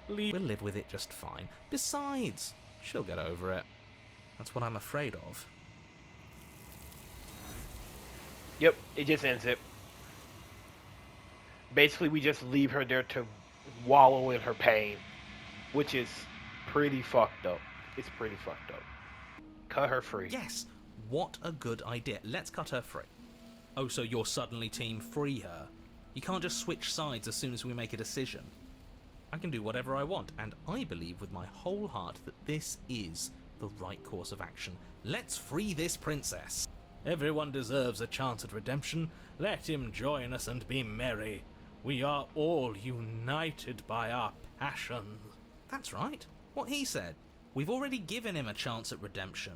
We'll live with it just fine. Besides, she'll get over it. That's what I'm afraid of. Yep, it just ends it. Basically, we just leave her there to wallow in her pain, which is pretty fucked up. It's pretty fucked up. Cut her free. Yes, what a good idea. Let's cut her free. Oh, so you're suddenly team free her? You can't just switch sides as soon as we make a decision. I can do whatever I want, and I believe with my whole heart that this is the right course of action. Let's free this princess. Everyone deserves a chance at redemption. Let him join us and be merry. We are all united by our passion. That's right. What he said. We've already given him a chance at redemption.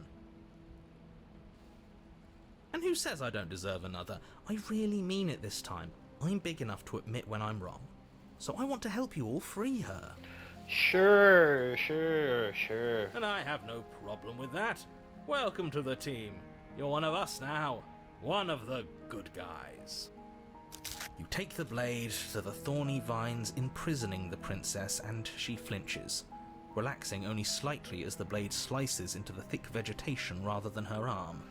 And who says I don't deserve another? I really mean it this time. I'm big enough to admit when I'm wrong. So I want to help you all free her. Sure. And I have no problem with that. Welcome to the team. You're one of us now. One of the good guys. You take the blade to the thorny vines imprisoning the princess, and she flinches, relaxing only slightly as the blade slices into the thick vegetation rather than her arm.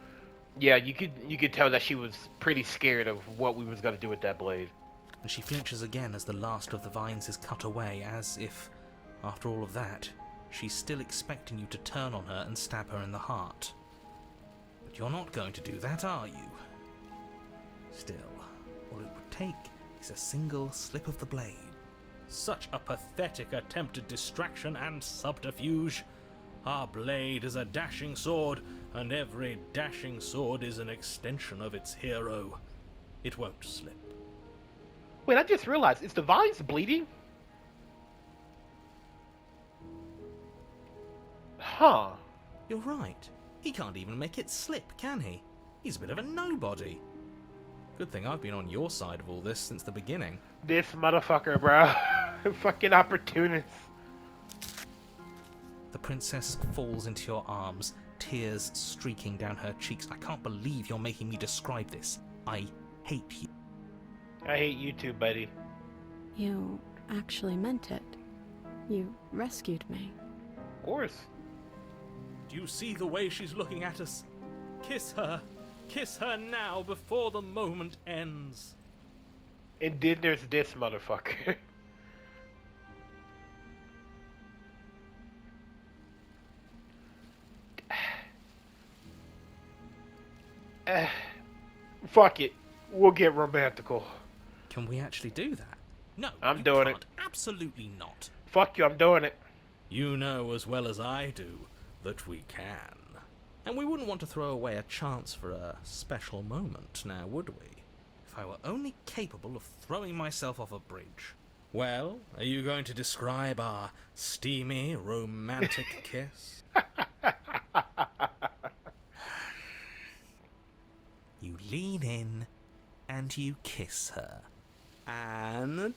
Yeah, you could tell that she was pretty scared of what we was gonna do with that blade. And she flinches again as the last of the vines is cut away, as if, after all of that, she's still expecting you to turn on her and stab her in the heart. But you're not going to do that, are you? Still, all it would take is a single slip of the blade. Such a pathetic attempt at distraction and subterfuge. Our blade is a dashing sword, and every dashing sword is an extension of its hero. It won't slip. Wait, I just realized, is the vines bleeding? Huh. You're right. He can't even make it slip, can he? He's a bit of a nobody. Good thing I've been on your side of all this since the beginning. This motherfucker, bro. Fucking opportunist. The princess falls into your arms, tears streaking down her cheeks. I can't believe you're making me describe this. I hate you. I hate you too, buddy. You actually meant it. You rescued me. Of course. Do you see the way she's looking at us? Kiss her. Kiss her now before the moment ends. And then there's this motherfucker. Fuck it. We'll get romantical. Can we actually do that? No, I'm you doing can't. it. Absolutely not. Fuck you, I'm doing it. You know as well as I do that we can. And we wouldn't want to throw away a chance for a special moment, now would we? If I were only capable of throwing myself off a bridge. Well, are you going to describe our steamy, romantic kiss? You lean in and you kiss her. And...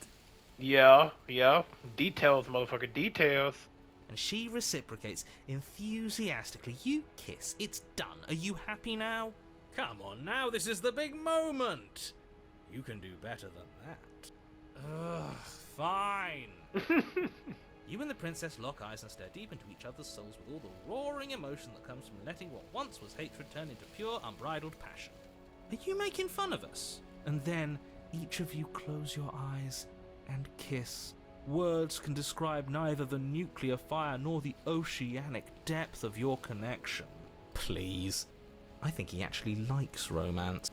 Yeah. Details, motherfucker, details. And she reciprocates enthusiastically. You kiss. It's done. Are you happy now? Come on now, this is the big moment! You can do better than that. Ugh, fine. You and the princess lock eyes and stare deep into each other's souls with all the roaring emotion that comes from letting what once was hatred turn into pure, unbridled passion. Are you making fun of us? And then each of you close your eyes and kiss. Words can describe neither the nuclear fire nor the oceanic depth of your connection. Please. I think he actually likes romance.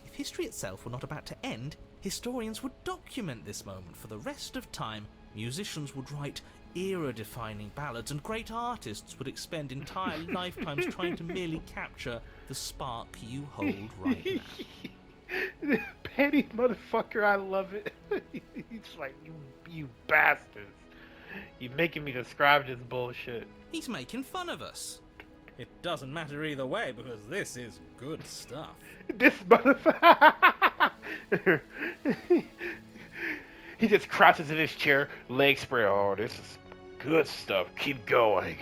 If history itself were not about to end, historians would document this moment for the rest of time. Musicians would write era-defining ballads, and great artists would expend entire lifetimes trying to merely capture the spark you hold right now. Petty motherfucker, I love it. He's like, you bastards. You're making me describe this bullshit. He's making fun of us. It doesn't matter either way, because this is good stuff. This motherfucker. He just crouches in his chair, legs spread. Oh, this is good stuff. Keep going.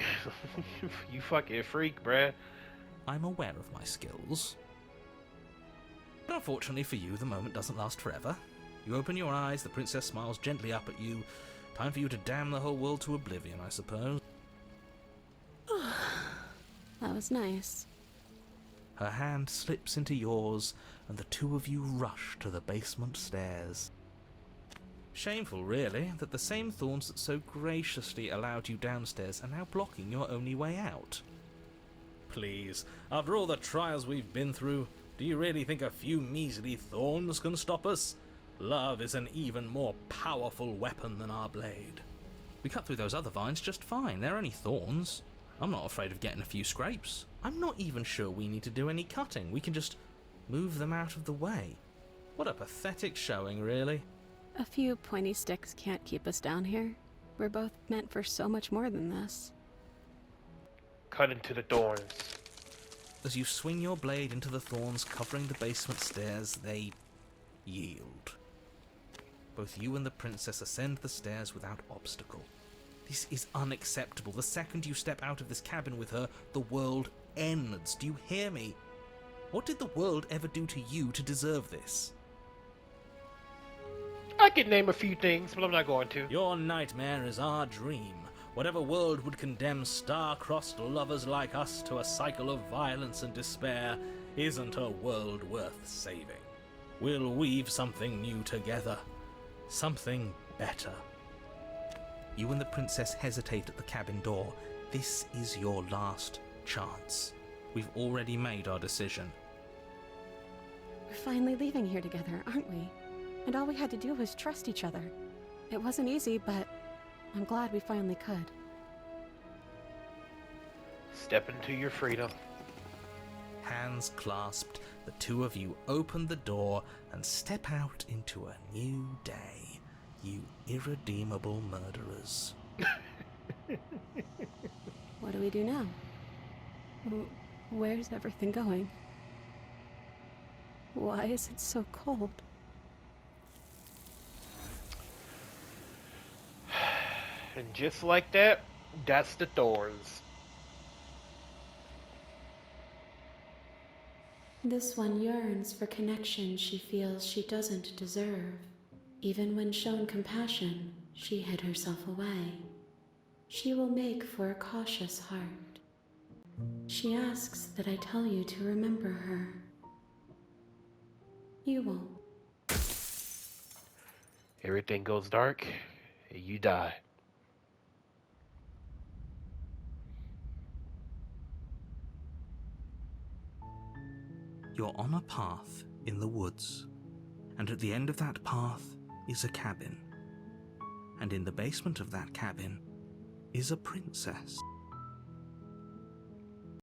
You fucking freak, bruh. I'm aware of my skills. But unfortunately for you, the moment doesn't last forever. You open your eyes, the princess smiles gently up at you. Time for you to damn the whole world to oblivion, I suppose. That was nice. Her hand slips into yours, and the two of you rush to the basement stairs. Shameful, really, that the same thorns that so graciously allowed you downstairs are now blocking your only way out. Please, after all the trials we've been through, do you really think a few measly thorns can stop us? Love is an even more powerful weapon than our blade. We cut through those other vines just fine, they're only thorns. I'm not afraid of getting a few scrapes. I'm not even sure we need to do any cutting, we can just move them out of the way. What a pathetic showing, really. A few pointy sticks can't keep us down here. We're both meant for so much more than this. Cut into the thorns. As you swing your blade into the thorns covering the basement stairs, they yield. Both you and the princess ascend the stairs without obstacle. This is unacceptable. The second you step out of this cabin with her, the world ends. Do you hear me? What did the world ever do to you to deserve this? I could name a few things, but I'm not going to. Your nightmare is our dream. Whatever world would condemn star-crossed lovers like us to a cycle of violence and despair isn't a world worth saving. We'll weave something new together. Something better. You and the princess hesitate at the cabin door. This is your last chance. We've already made our decision. We're finally leaving here together, aren't we? And all we had to do was trust each other. It wasn't easy, but I'm glad we finally could. Step into your freedom. Hands clasped, the two of you open the door and step out into a new day, you irredeemable murderers. What do we do now? Where's everything going? Why is it so cold? And just like that, that's the thorns. This one yearns for connection she feels she doesn't deserve. Even when shown compassion, she hid herself away. She will make for a cautious heart. She asks that I tell you to remember her. You won't. Everything goes dark, and you die. You're on a path in the woods, and at the end of that path is a cabin. And in the basement of that cabin is a princess.